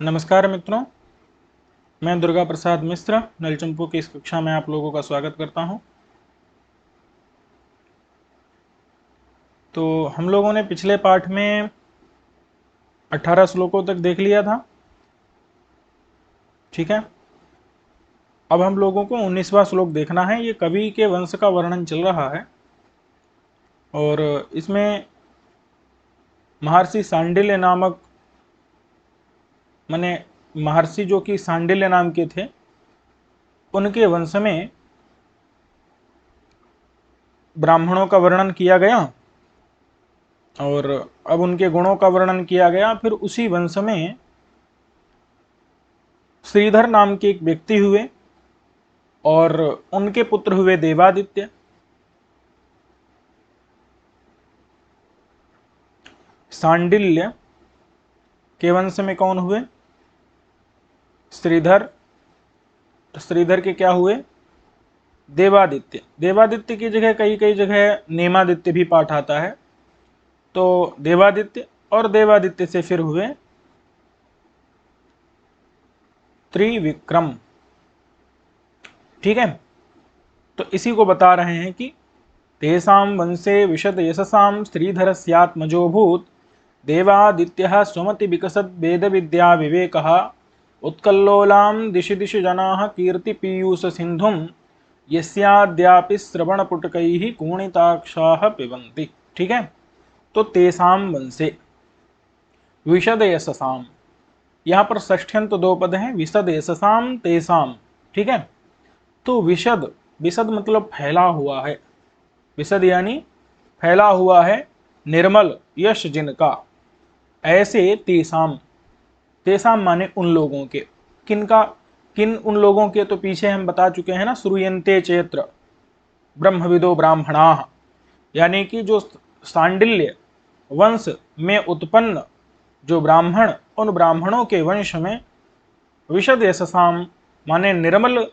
नमस्कार मित्रों, मैं दुर्गा प्रसाद मिश्र नलचंपू की इस कक्षा में आप लोगों का स्वागत करता हूं। तो हम लोगों ने पिछले पाठ में 18 श्लोकों तक देख लिया था। ठीक है, अब हम लोगों को 19वां श्लोक देखना है। ये कवि के वंश का वर्णन चल रहा है और इसमें महर्षि सांडिल्य नामक माने महर्षि जो कि सांडिल्य नाम के थे, उनके वंश में ब्राह्मणों का वर्णन किया गया और अब उनके गुणों का वर्णन किया गया। फिर उसी वंश में श्रीधर नाम के एक व्यक्ति हुए और उनके पुत्र हुए देवादित्य। सांडिल्य के वंश में कौन हुए? श्रीधर। श्रीधर के क्या हुए? देवादित्य। देवादित्य की जगह कई कई जगह नेमादित्य भी पाठ आता है। तो देवादित्य और देवादित्य से फिर हुए त्रिविक्रम। ठीक है, तो इसी को बता रहे हैं कि तेषां वंशे विशद यशसां श्रीधरस्यात्मजोऽभूत् देवादित्यः स्वमति विकसद् वेद विद्या विवेकः उत्कल्लोलां दिशि दिशि जनाः कीर्ति पीयूष सिंधुं यस्याद्यापि श्रवणपुटकैः कूणिताक्षाः पिबन्ति। ठीक है, तो तेषां वंशे विशद यशसां, यहाँ पर षष्ठ्यंत दो पद हैं, विशद यशसां तेषां। ठीक है, तो विशद, विशद मतलब फैला हुआ है। विशद यानी फैला हुआ है, निर्मल यश जिनका, ऐसे तेसाम। तेसाम माने उन लोगों के। किनका? किन उन लोगों के? तो पीछे हम बता चुके हैं ना, श्रूयन्ते चैत्र ब्रह्मविदो ब्राह्मणाः, यानी कि जो सांडिल्य वंश में उत्पन्न जो ब्राह्मण, उन ब्राह्मणों के वंश में विशद यशसाम माने निर्मल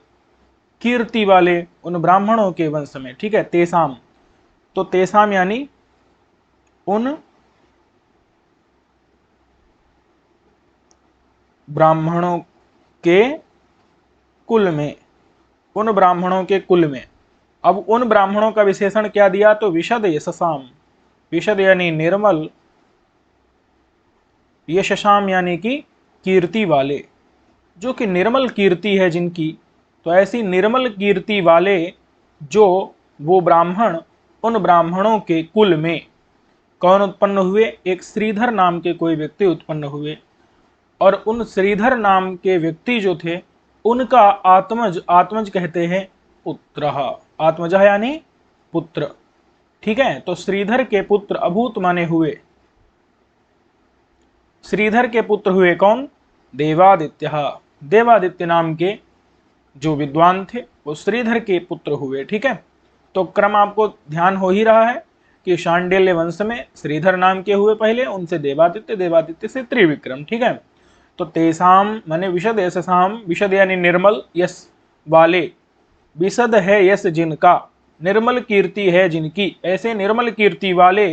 कीर्ति वाले उन ब्राह्मणों के वंश में। ठीक है, तेसाम, तो तेसाम यानी उन ब्राह्मणों के कुल में, उन ब्राह्मणों के कुल में। अब उन ब्राह्मणों का विशेषण क्या दिया? तो विशद यशसाम। विशद यानी निर्मल, यशसाम यानी कि कीर्ति वाले, जो कि निर्मल कीर्ति है जिनकी। तो ऐसी निर्मल कीर्ति वाले जो वो ब्राह्मण, उन ब्राह्मणों के कुल में कौन उत्पन्न हुए? एक श्रीधर नाम के कोई व्यक्ति उत्पन्न हुए और उन श्रीधर नाम के व्यक्ति जो थे उनका आत्मज, आत्मज कहते हैं पुत्र। आत्मज यानी पुत्र। ठीक है, तो श्रीधर के पुत्र अभूत माने हुए। श्रीधर के पुत्र हुए कौन? देवादित्य। देवादित्य नाम के जो विद्वान थे वो श्रीधर के पुत्र हुए। ठीक है, तो क्रम आपको ध्यान हो ही रहा है कि शांडिल्य वंश में श्रीधर नाम के हुए पहले, उनसे देवादित्य, देवादित्य से त्रिविक्रम। ठीक है, तो तेसाम माने विशद यशसाम, विशद यानी निर्मल यश वाले, विशद है यश जिनका, निर्मल कीर्ति है जिनकी, ऐसे निर्मल कीर्ति वाले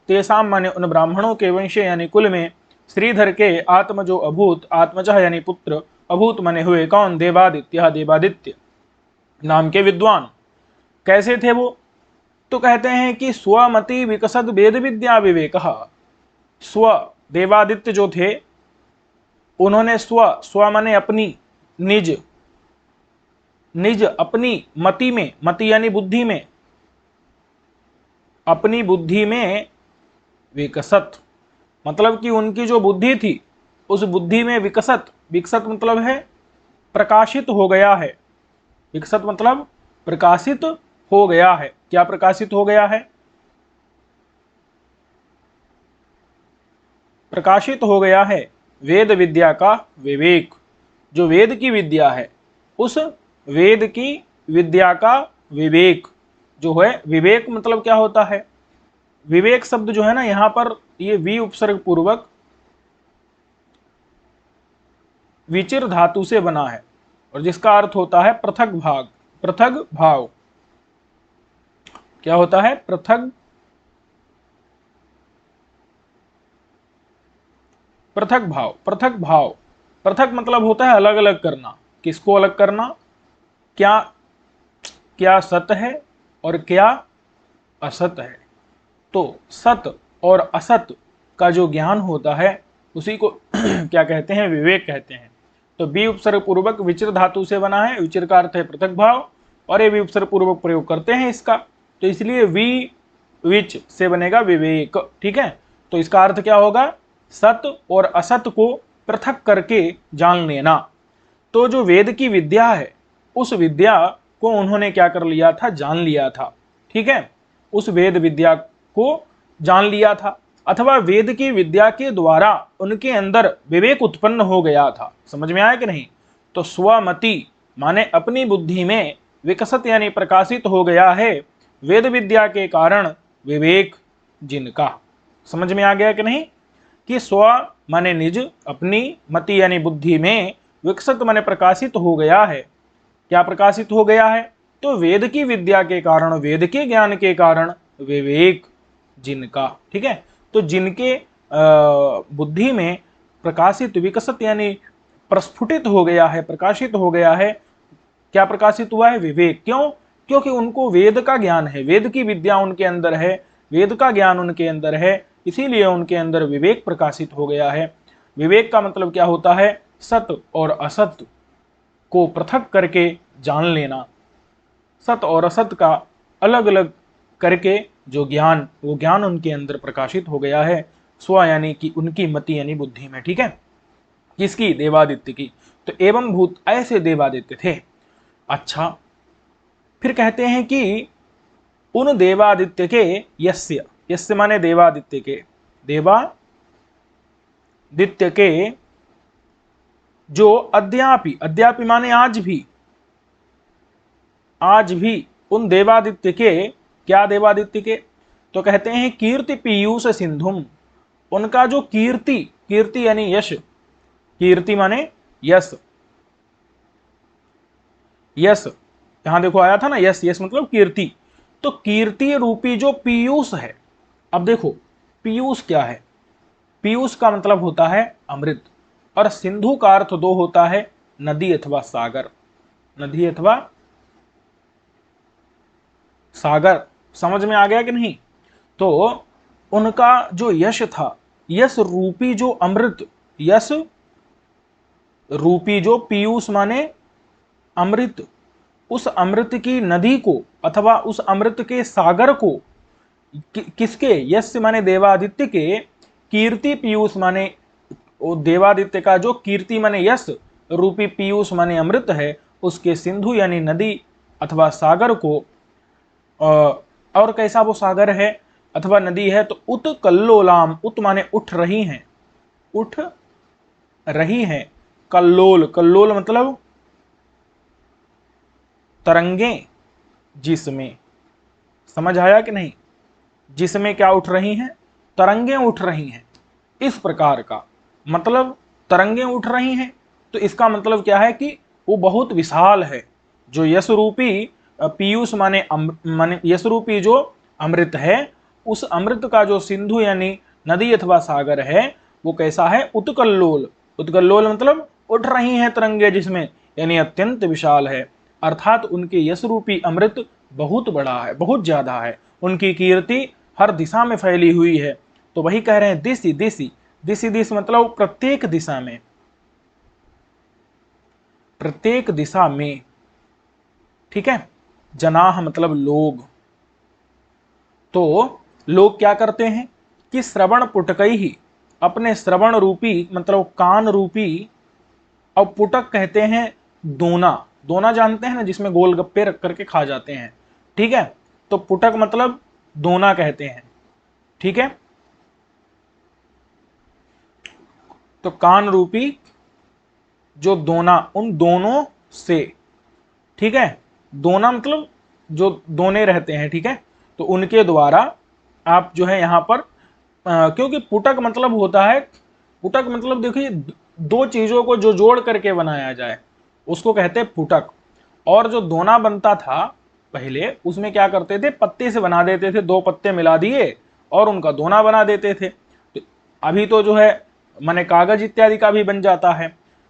तेसाम माने उन ब्राह्मणों के वंश यानी कुल में श्रीधर के आत्मजो अभूत, आत्मज यानी पुत्र, अभूत माने हुए कौन? देवादित्य। देवादित्य नाम के विद्वान। कैसे थे वो? तो कहते हैं कि स्वमति विकसद वेद विद्या विवेक। स्व, देवादित्य जो थे उन्होंने स्व, स्व माने अपनी, निज, निज अपनी मति में, मति यानी बुद्धि में, अपनी बुद्धि में विकसत मतलब कि उनकी जो बुद्धि थी उस बुद्धि में विकसत, विकसत मतलब है प्रकाशित हो गया है। विकसत मतलब प्रकाशित हो गया है। क्या प्रकाशित हो गया है? प्रकाशित हो गया है वेद विद्या का विवेक। जो वेद की विद्या है उस वेद की विद्या का विवेक जो है। विवेक मतलब क्या होता है? विवेक शब्द जो है ना, यहां पर ये वी उपसर्ग पूर्वक विचिर धातु से बना है और जिसका अर्थ होता है पृथक भाग, पृथक भाव। क्या होता है? पृथक, पृथक भाव, पृथक भाव। पृथक मतलब होता है अलग अलग करना। किसको अलग करना? क्या क्या सत है और क्या असत है। तो सत और असत का जो ज्ञान होता है उसी को क्या कहते हैं? विवेक कहते हैं। तो बी उपसर्ग पूर्वक विचिर धातु से बना है, विचिर का अर्थ है पृथक भाव, और ये भी उपसर्ग पूर्वक प्रयोग करते हैं इसका, तो इसलिए वी विच से बनेगा विवेक। ठीक है, तो इसका अर्थ क्या होगा? सत और असत को पृथक करके जान लेना। तो जो वेद की विद्या है उस विद्या को उन्होंने क्या कर लिया था? जान लिया था। ठीक है, उस वेद विद्या को जान लिया था, अथवा वेद की विद्या के द्वारा उनके अंदर विवेक उत्पन्न हो गया था। समझ में आया कि नहीं? तो स्वमति माने अपनी बुद्धि में विकसित यानी प्रकाशित हो गया है वेद विद्या के कारण विवेक जिनका। समझ में आ गया कि नहीं? कि स्व माने निज, अपनी, मति यानी बुद्धि में, विकसित माने प्रकाशित हो गया है। क्या प्रकाशित हो गया है? तो वेद की विद्या के कारण, वेद के ज्ञान के कारण विवेक जिनका। ठीक है, तो जिनके बुद्धि में प्रकाशित, विकसित यानी प्रस्फुटित हो गया है, प्रकाशित हो गया है। क्या प्रकाशित हुआ है? विवेक। क्यों? क्योंकि उनको वेद का ज्ञान है, वेद की विद्या उनके अंदर है, वेद का ज्ञान उनके अंदर है, इसीलिए उनके अंदर विवेक प्रकाशित हो गया है। विवेक का मतलब क्या होता है? सत और असत को पृथक करके जान लेना, सत और असत का अलग अलग करके जो ज्ञान, वो ज्ञान उनके अंदर प्रकाशित हो गया है, स्व यानी कि उनकी मति यानी बुद्धि में। ठीक है, किसकी? देवादित्य की। तो एवं भूत, ऐसे देवादित्य थे। अच्छा, फिर कहते हैं कि उन देवादित्य के यस्य, यस्य माने देवादित्य के, देवादित्य के जो अद्यापि, अद्यापि माने आज भी, आज भी उन देवादित्य के, क्या देवादित्य के? तो कहते हैं कीर्ति पीयूष सिंधुम, उनका जो कीर्ति, कीर्ति यानी यश, कीर्ति माने यश, यश यहां देखो आया था ना, यश, यश मतलब कीर्ति। तो कीर्ति रूपी जो पीयूष है, अब देखो पीयूष क्या है? पीयूष का मतलब होता है अमृत, और सिंधु का अर्थ दो होता है नदी अथवा सागर, नदी अथवा सागर। समझ में आ गया कि नहीं? तो उनका जो यश था, यश रूपी जो अमृत, यश रूपी जो पीयूष माने अमृत, उस अमृत की नदी को अथवा उस अमृत के सागर को किसके? यश माने देवादित्य के, कीर्ति पीयूष माने देवादित्य का जो कीर्ति माने यश रूपी पीयूष माने अमृत है, उसके सिंधु यानी नदी अथवा सागर को, और कैसा वो सागर है अथवा नदी है? तो उत कल्लोलाम, उत माने उठ रही हैं, उठ रही हैं, कल्लोल, कल्लोल मतलब तरंगें, जिसमें। समझ आया कि नहीं? जिसमें क्या उठ रही हैं? तरंगें उठ रही हैं। इस प्रकार का मतलब तरंगें उठ रही हैं, तो इसका मतलब क्या है? कि वो बहुत विशाल है। जो यश रूपी पीयूष माने यश रूपी जो अमृत है, उस अमृत का जो सिंधु यानी नदी अथवा सागर है, वो कैसा है? उत्कल्लोल, उत्कल्लोल मतलब उठ रही हैं तरंगे जिसमें, यानी अत्यंत विशाल है। अर्थात उनके यश रूपी अमृत बहुत बड़ा है, बहुत ज्यादा है, उनकी कीर्ति हर दिशा में फैली हुई है। तो वही कह रहे हैं दिशि दिशि, दिशि दिश मतलब प्रत्येक दिशा में, प्रत्येक दिशा में। ठीक है, जनाह मतलब लोग। तो लोग क्या करते हैं कि श्रवण पुटकई ही, अपने श्रवण रूपी मतलब कान रूपी, और पुटक कहते हैं दोना, दोना जानते हैं ना, जिसमें गोलगप्पे रख करके खा जाते हैं। ठीक है, तो पुटक मतलब दोना कहते हैं। ठीक है, तो कान रूपी जो दोना, उन दोनों से। ठीक है, दोना मतलब जो दोने रहते हैं। ठीक है, तो उनके द्वारा आप जो है यहाँ पर क्योंकि पुटक मतलब होता है, पुटक मतलब देखिए दो चीजों को जो जोड़ करके बनाया जाए उसको कहते हैं पुटक। और जो दोना बनता था पहले, उसमें क्या करते थे? पत्ते से बना देते थे, दो पत्ते मिला दिए और उनका दोना बना देते थे। तो अभी तो जो है माने कागज इत्यादि का भी बन जाता है।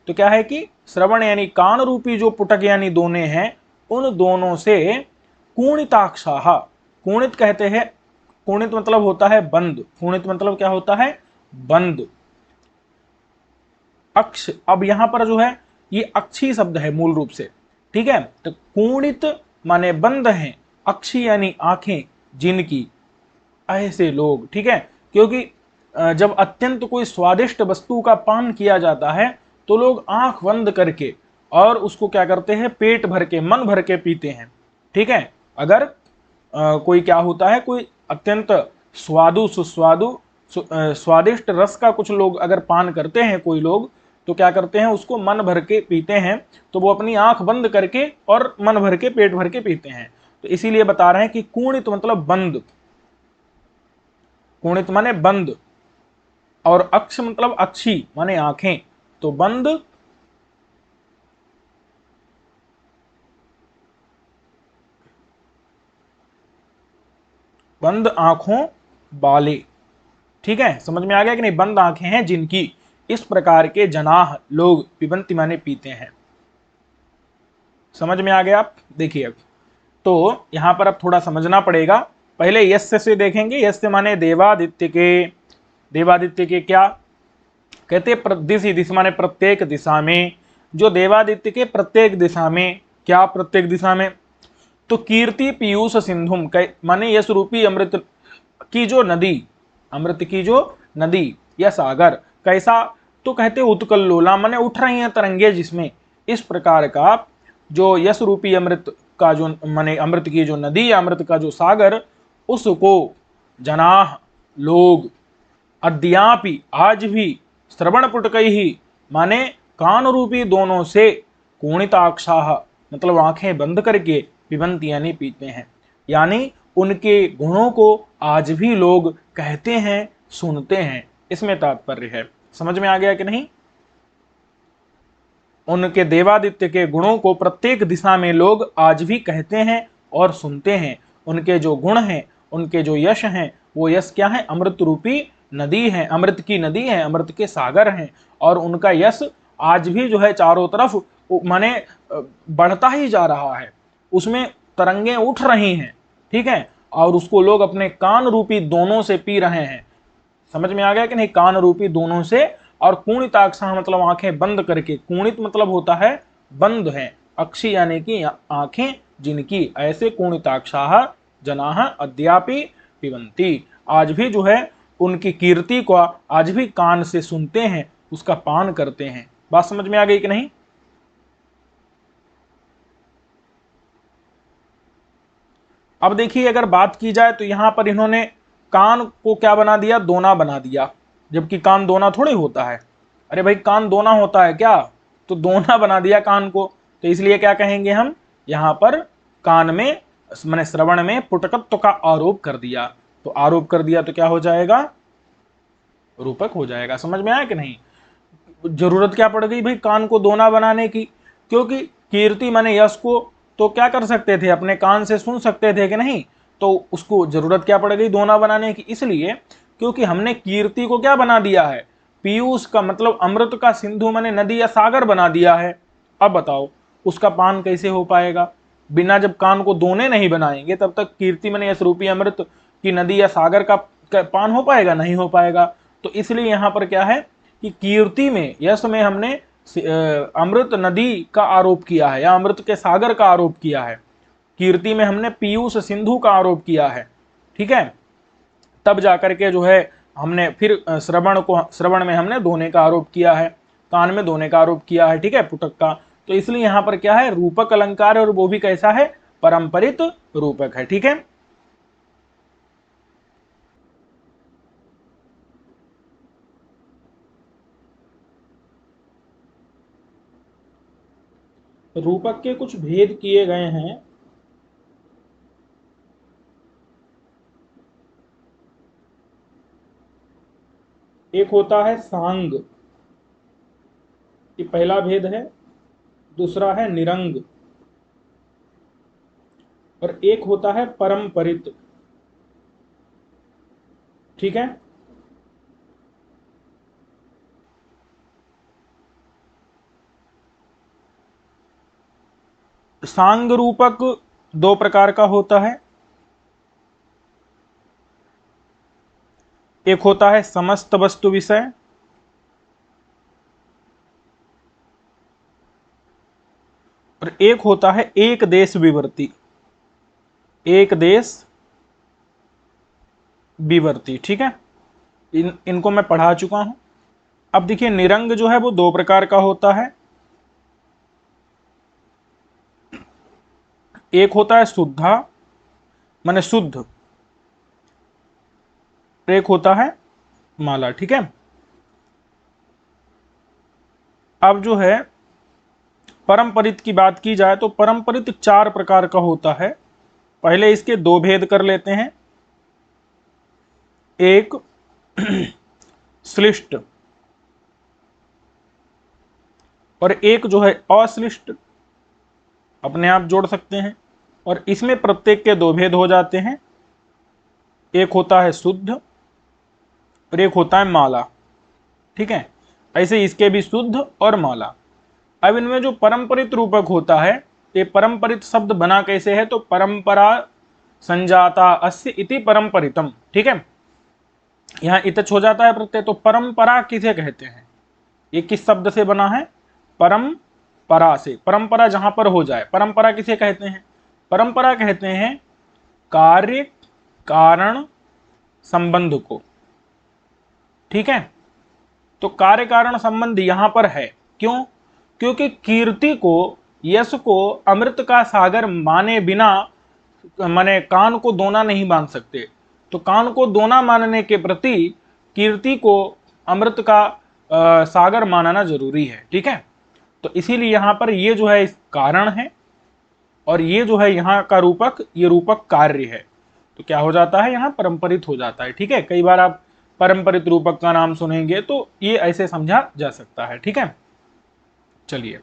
तो क्या है कि श्रवण यानी कान रूपी जो पुटक यानी दोने हैं, उन दोनों से कूणिताक्षाः, कूणित कहते हैं, कूणित मतलब होता है बंद, कूणित मतलब क्या होता है, बंद। अक्ष, अब यहां पर जो है ये अक्षी शब्द है मूल रूप से, ठीक है। तो कूणित माने बंद हैं, अक्षी यानी आंखें जिनकी, ऐसे लोग, ठीक है। क्योंकि जब अत्यंत कोई स्वादिष्ट वस्तु का पान किया जाता है तो लोग आंख बंद करके और उसको क्या करते हैं, पेट भर के, मन भर के पीते हैं, ठीक है। अगर कोई क्या होता है, कोई अत्यंत स्वादु सुस्वादु स्वादिष्ट रस का कुछ लोग अगर पान करते हैं कोई लोग, तो क्या करते हैं, उसको मन भर के पीते हैं। तो वो अपनी आंख बंद करके और मन भर के, पेट भर के पीते हैं। तो इसीलिए बता रहे हैं कि कूणित मतलब बंद, कूणित माने बंद, और अक्ष मतलब अक्षी माने आंखें, तो बंद बंद आंखों वाले, ठीक है। समझ में आ गया कि नहीं, बंद आंखें हैं जिनकी, इस प्रकार के जनाह लोग, पिबंती माने पीते हैं। समझ में आ गया। आप देखिए अब, तो यहां पर अब थोड़ा समझना पड़ेगा। पहले यस्य से देखेंगे, यस्य माने देवादित्य के, देवादित्य के क्या कहते, दिशि, दिशा माने प्रत्येक दिशा में, जो देवादित्य के प्रत्येक दिशा में, क्या प्रत्येक दिशा में, तो कीर्ति पीयूष सिंधुम माने यश रूपी अमृत की जो नदी, अमृत की जो नदी या सागर, कैसा, तो कहते उत्कल्लोला माने उठ रही हैं तरंगे जिसमें, इस प्रकार का जो यश रूपी अमृत का जो माने अमृत की जो नदी या अमृत का जो सागर, उसको जनाह लोग, अद्यापि आज भी, श्रवण पुटकई ही माने कान रूपी दोनों से, कूणिताक्षाः मतलब आंखें बंद करके, पिबंती यानी पीते हैं, यानी उनके गुणों को आज भी लोग कहते हैं, सुनते हैं, इसमें तात्पर्य है। समझ में आ गया कि नहीं। उनके देवादित्य के गुणों को प्रत्येक दिशा में लोग आज भी कहते हैं और सुनते हैं। उनके जो गुण हैं, उनके जो यश हैं, वो यश क्या है, अमृत रूपी नदी है, अमृत की नदी है, अमृत के सागर हैं, और उनका यश आज भी जो है चारों तरफ माने बढ़ता ही जा रहा है, उसमें तरंगे उठ रही हैं, ठीक है, और उसको लोग अपने कान रूपी दोनों से पी रहे हैं। समझ में आ गया कि नहीं, कान रूपी दोनों से, और कूणिताक्षाः मतलब आंखें बंद करके, कूणित मतलब होता है बंद है, अक्षी यानी कि आंखें जिनकी, ऐसे कूणिताक्षाः जनाः अद्यापि पिबन्ति, आज भी जो है उनकी कीर्ति को आज भी कान से सुनते हैं, उसका पान करते हैं। बात समझ में आ गई कि नहीं। अब देखिए, अगर बात की जाए तो यहां पर इन्होंने कान को क्या बना दिया, दोना बना दिया, जबकि कान दोना थोड़ी होता है। अरे भाई, कान दोना होता है क्या, तो दोना बना दिया कान को, तो इसलिए क्या कहेंगे हम, यहां पर कान में मैंने श्रवण में पुटकत्व का आरोप कर दिया, तो आरोप कर दिया तो क्या हो जाएगा, रूपक हो जाएगा। समझ में आया कि नहीं। जरूरत क्या पड़ गई भाई कान को दोना बनाने की, क्योंकि कीर्ति माने यश को तो क्या कर सकते थे, अपने कान से सुन सकते थे कि नहीं, तो उसको जरूरत क्या पड़ गई दोना बनाने की, इसलिए क्योंकि हमने कीर्ति को क्या बना दिया है, पीयूष का मतलब अमृत का सिंधु माने नदी या सागर बना दिया है। अब बताओ उसका पान कैसे हो पाएगा, बिना जब कान को दोने नहीं बनाएंगे तब तक कीर्ति माने यश रूपी अमृत की नदी या सागर का पान हो पाएगा, नहीं हो पाएगा। तो इसलिए यहां पर क्या है कि कीर्ति में, यश में हमने अमृत नदी का आरोप किया है या अमृत के सागर का आरोप किया है, कीर्ति में हमने पीयूष सिंधु का आरोप किया है, ठीक है। तब जाकर के जो है हमने फिर श्रवण में हमने दोने का आरोप किया है, कान में दोने का आरोप किया है, ठीक है, पुटक का। तो इसलिए यहां पर क्या है, रूपक अलंकार है, और वो भी कैसा है, परंपरित रूपक है, ठीक है। रूपक के कुछ भेद किए गए हैं। एक होता है सांग, ये पहला भेद है। दूसरा है निरंग, और एक होता है परंपरित, ठीक है। सांग रूपक दो प्रकार का होता है। एक होता है समस्त वस्तु विषय, और एक होता है एक देश विवर्ती। एक देश विवर्ती, ठीक है। इनको मैं पढ़ा चुका हूं। अब देखिए निरंग जो है वो दो प्रकार का होता है। एक होता है शुद्धा माने शुद्ध, एक होता है माला, ठीक है। अब जो है परमपरित की बात की जाए तो परमपरित चार प्रकार का होता है। पहले इसके दो भेद कर लेते हैं। एक श्लिष्ट और एक जो है अश्लिष्ट, अपने आप जोड़ सकते हैं। और इसमें प्रत्येक के दो भेद हो जाते हैं। एक होता है शुद्ध और एक होता है माला, ठीक है। ऐसे इसके भी शुद्ध और माला। अब इनमें जो परंपरित रूपक होता है, ये परंपरित शब्द बना कैसे है, तो परंपरा संजाता अस्य इति परंपरितम, ठीक है। यहाँ इतच हो जाता है प्रत्यय। तो परंपरा किसे कहते हैं, ये किस शब्द से बना है, परंपरा से। परंपरा जहां पर हो जाए, परंपरा किसे कहते हैं, परंपरा कहते हैं कार्य कारण संबंध को, ठीक है। तो कार्य कारण संबंध यहां पर है, क्यों, क्योंकि कीर्ति को, यश को अमृत का सागर माने बिना माने कान को दोना नहीं बांध सकते। तो कान को दोना मानने के प्रति कीर्ति को अमृत का सागर मानना जरूरी है, ठीक है। तो इसीलिए यहां पर ये जो है कारण है और ये जो है यहाँ का रूपक, ये रूपक कार्य है। तो क्या हो जाता है, यहाँ परंपरित हो जाता है, ठीक है। कई बार आप परंपरित रूपक का नाम सुनेंगे तो ये ऐसे समझा जा सकता है, ठीक है। चलिए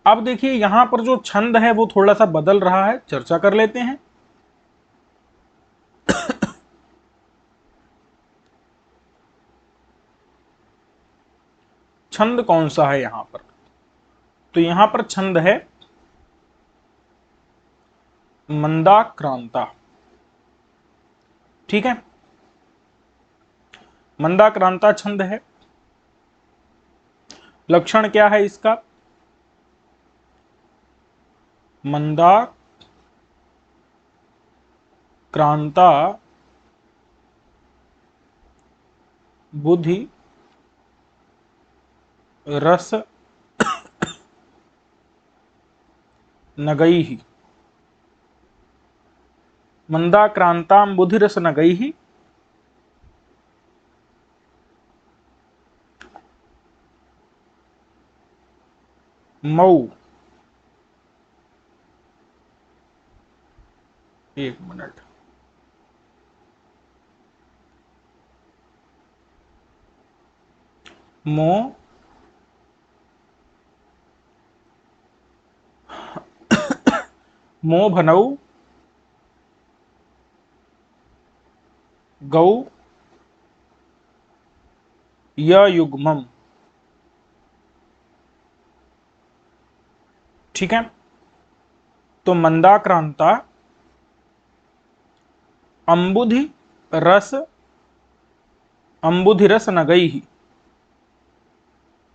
अब देखिए यहां पर जो छंद है वो थोड़ा सा बदल रहा है, चर्चा कर लेते हैं। छंद कौन सा है यहां पर, तो यहां पर छंद है मंदाक्रांता, ठीक है। मंदाक्रांता छंद है। लक्षण क्या है इसका, मंदाक्रांता बुद्धि रस नगैहि, मंदाक्रांतां बुधिरस नगैहि, मऊ, एक मिनट, मो मो भनौ गौ युग्मम, ठीक है। तो मंदाक्रांता अंबुधि रस अंबुधिरस नगैहि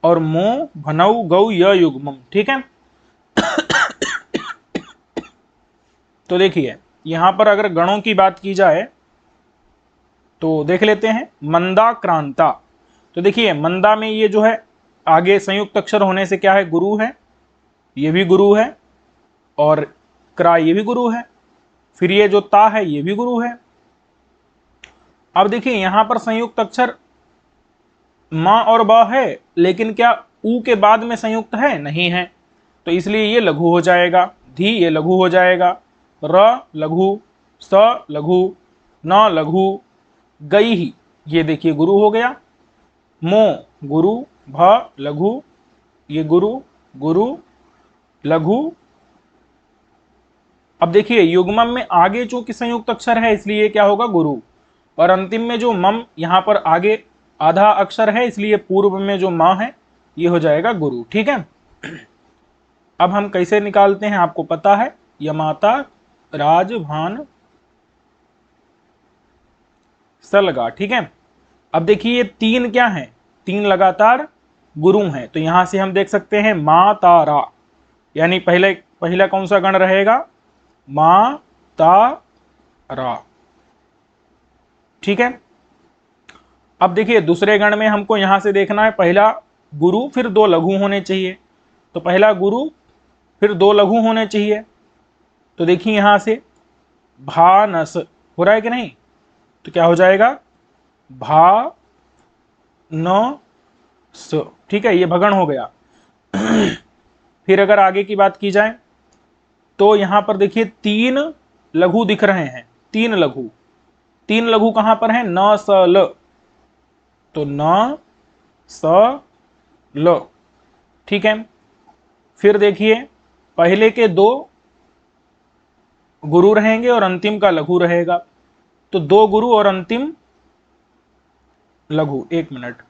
और मो भनौ गौ युग्मम, ठीक है। तो देखिए यहां पर अगर गणों की बात की जाए तो देख लेते हैं मंदाक्रांता। तो देखिए मंदा में ये जो है आगे संयुक्त अक्षर होने से क्या है, गुरु है, ये भी गुरु है, और क्रा ये भी गुरु है, फिर ये जो ता है ये भी गुरु है। अब देखिए यहां पर संयुक्त अक्षर मां और बा है, लेकिन क्या ऊ के बाद में संयुक्त है, नहीं है। तो इसलिए ये लघु हो जाएगा, धी ये लघु हो जाएगा, र लघु, स लघु, न लघु, गई ही ये देखिए गुरु हो गया, मो गुरु, भ लघु, ये गुरु गुरु लघु। अब देखिए युग्मम में आगे चूंकि संयुक्त अक्षर है इसलिए क्या होगा, गुरु। और अंतिम में जो मम यहां पर आगे आधा अक्षर है इसलिए पूर्व में जो मां है ये हो जाएगा गुरु, ठीक है। अब हम कैसे निकालते हैं आपको पता है, यमाता राजभान सलगा, ठीक है। अब देखिए ये तीन क्या हैं, तीन लगातार गुरु हैं, तो यहां से हम देख सकते हैं मा ता रा, यानी पहले पहला कौन सा गण रहेगा, मा ता रा, ठीक है। अब देखिए दूसरे गण में हमको यहां से देखना है, पहला गुरु फिर दो लघु होने चाहिए, तो पहला गुरु फिर दो लघु होने चाहिए, तो देखिए यहां से भानस हो रहा है कि नहीं, तो क्या हो जाएगा भा न स, ठीक है, ये भगण हो गया। फिर अगर आगे की बात की जाए तो यहां पर देखिए तीन लघु दिख रहे हैं, तीन लघु, तीन लघु कहां पर है, न स ल, तो न स ल, ठीक है। फिर देखिए पहले के दो गुरु रहेंगे और अंतिम का लघु रहेगा, तो दो गुरु और अंतिम लघु, एक मिनट,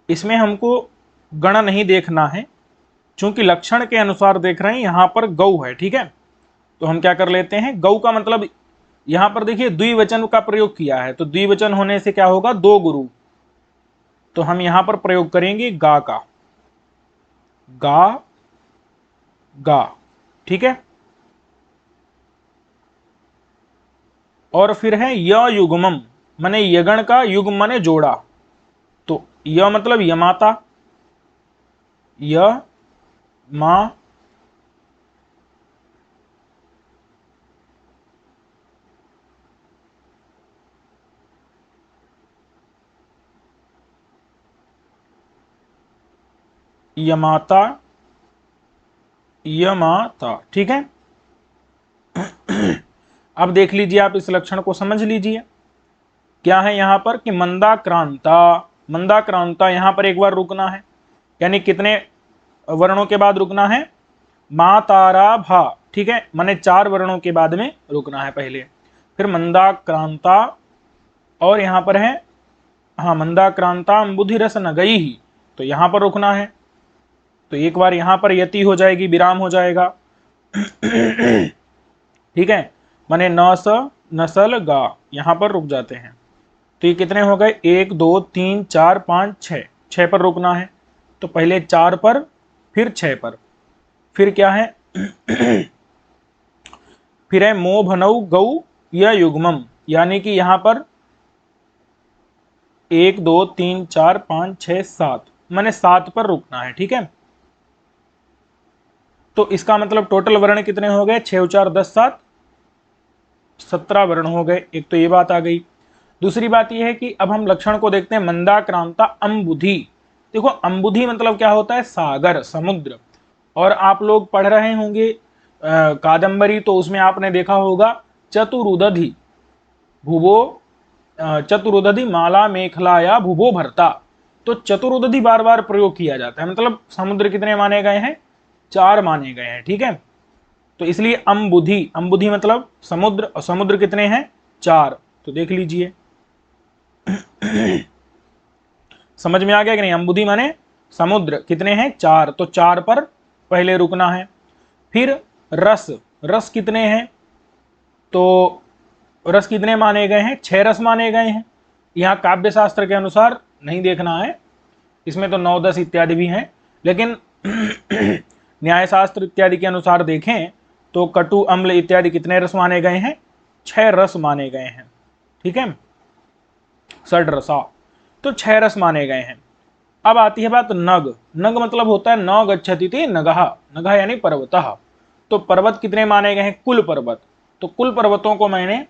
इसमें हमको गण नहीं देखना है, चूंकि लक्षण के अनुसार देख रहे हैं, यहां पर गौ है, ठीक है। तो हम क्या कर लेते हैं, गौ का मतलब यहां पर देखिए द्विवचन का प्रयोग किया है, तो द्विवचन होने से क्या होगा, दो गुरु, तो हम यहां पर प्रयोग करेंगे गा का, गा गा, ठीक है। और फिर है य युग्मम, माने यगण का, युग्म माने जोड़ा, तो य मतलब यमाता, य मा यमाता यमाता, ठीक है। अब देख लीजिए आप इस लक्षण को समझ लीजिए, क्या है यहां पर कि मंदाक्रांता, मंदाक्रांता, यहां पर एक बार रुकना है, यानी कितने वर्णों के बाद रुकना है, मा तारा भा, ठीक है, माने चार वर्णों के बाद में रुकना है पहले, फिर मंदाक्रांता, और यहां पर है, हाँ, मंदाक्रांता बुद्धि रस न गई ही, तो यहां पर रुकना है, तो एक बार यहां पर यति हो जाएगी, विराम हो जाएगा, ठीक है, माने न स नसल गा, यहां पर रुक जाते हैं, तो ये कितने हो गए, एक दो तीन चार पाँच छः, छः पर रुकना है, तो पहले चार पर फिर छः पर, फिर क्या है फिर है मो भनऊ गौ या युग्मम, यानी कि यहां पर एक दो तीन चार पाँच छः सात, मैंने सात पर रुकना है, ठीक है। तो इसका मतलब टोटल वर्ण कितने हो गए, 6 4 10 7 17 वर्ण हो गए, एक तो ये बात आ गई। दूसरी बात यह है कि अब हम लक्षण को देखते हैं, मंदाक्रांता अम्बुधि, देखो अम्बुधि मतलब क्या होता है, सागर, समुद्र, और आप लोग पढ़ रहे होंगे कादंबरी, तो उसमें आपने देखा होगा चतुरुदधि भुवो, चतुरुदधि माला मेखला या भुवो भरता, तो चतुरुदधि बार बार प्रयोग किया जाता है, मतलब समुद्र कितने माने गए हैं, चार माने गए हैं, ठीक है। तो इसलिए अम्बुधि, अम्बुधि मतलब समुद्र, और समुद्र कितने हैं, चार, तो देख लीजिए समझ में आ गया कि नहीं, अम्बुधि माने समुद्र कितने हैं, चार, तो चार पर पहले रुकना है। फिर रस, रस कितने हैं, तो रस कितने माने गए हैं, 6 रस माने गए हैं, यहाँ काव्य शास्त्र के अनुसार नहीं देखना है, इसमें तो 9 10 इत्यादि भी हैं, लेकिन न्याय शास्त्र इत्यादि के अनुसार देखें तो कटु अम्ल इत्यादि कितने रस माने गए हैं, 6 रस माने गए हैं, ठीक है, षड रसा, तो 6 रस माने गए हैं। अब आती है बात नग, नग मतलब होता है न गच्छति थे नगह, नगह यानी पर्वतः, तो पर्वत कितने माने गए हैं, कुल पर्वत, तो कुल पर्वतों को मैंने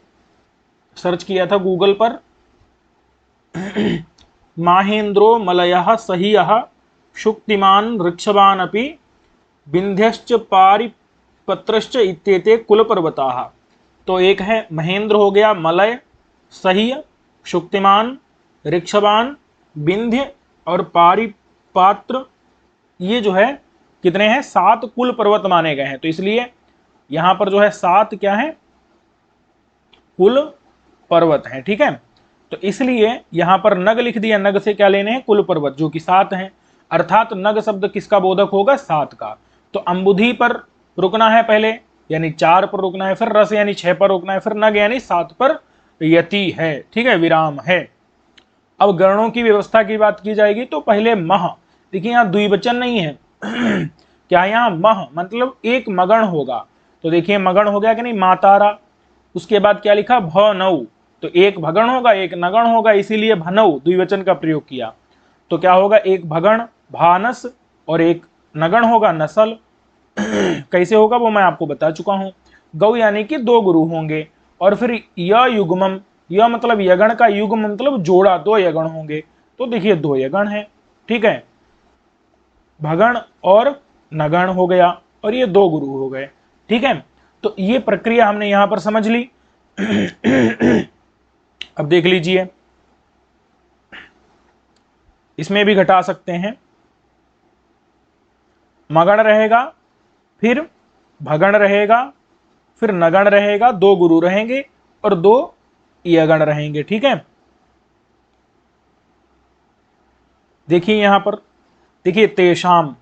सर्च किया था गूगल पर, माहेन्द्रो मलयः सहियः शुक्तिमान ऋक्षवान अपि विंध्यश्च पारिपत्रश्च इत्येते कुल पर्वताः, तो एक है महेंद्र हो गया, मलय, सह्य, शुक्तिमान, ऋक्षवान, विंध्य और पारिपात्र, ये जो है कितने हैं, 7 कुल पर्वत माने गए हैं, तो इसलिए यहां पर जो है 7 क्या है, कुल पर्वत हैं। ठीक है, तो इसलिए यहां पर नग लिख दिया, नग से क्या लेने हैं, कुल पर्वत, जो कि 7 हैं, अर्थात नग शब्द किसका बोधक होगा, 7 का। तो अंबुधि पर रुकना है पहले, यानी 4 पर रुकना है, फिर रस यानी 6 पर रुकना है, फिर नग यानी 7 पर यति है। ठीक है, विराम है। अब गणों की व्यवस्था की बात की जाएगी तो पहले मह, देखिए यहाँ द्विवचन नहीं है क्या, यहाँ मह मतलब एक मगण होगा, तो देखिए मगण हो गया कि नहीं, मातारा। उसके बाद क्या लिखा, भनौ, तो एक भगण होगा एक नगण होगा, इसीलिए भनौ द्विवचन का प्रयोग किया। तो क्या होगा, एक भगण भानस और एक नगण होगा नसल। कैसे होगा वो मैं आपको बता चुका हूं। गौ यानी कि 2 गुरु होंगे, और फिर य युग्मम, यह मतलब यगण का, युग्म मतलब जोड़ा, 2 यगण होंगे, तो देखिए 2 यगण है। ठीक है, भगण और नगण हो गया, और ये 2 गुरु हो गए। ठीक है, तो ये प्रक्रिया हमने यहां पर समझ ली। अब देख लीजिए, इसमें भी घटा सकते हैं, मगण रहेगा, फिर भगण रहेगा, फिर नगण रहेगा, 2 गुरु रहेंगे और 2 यगण रहेंगे। ठीक है, देखिए यहां पर, देखिए तेषाम,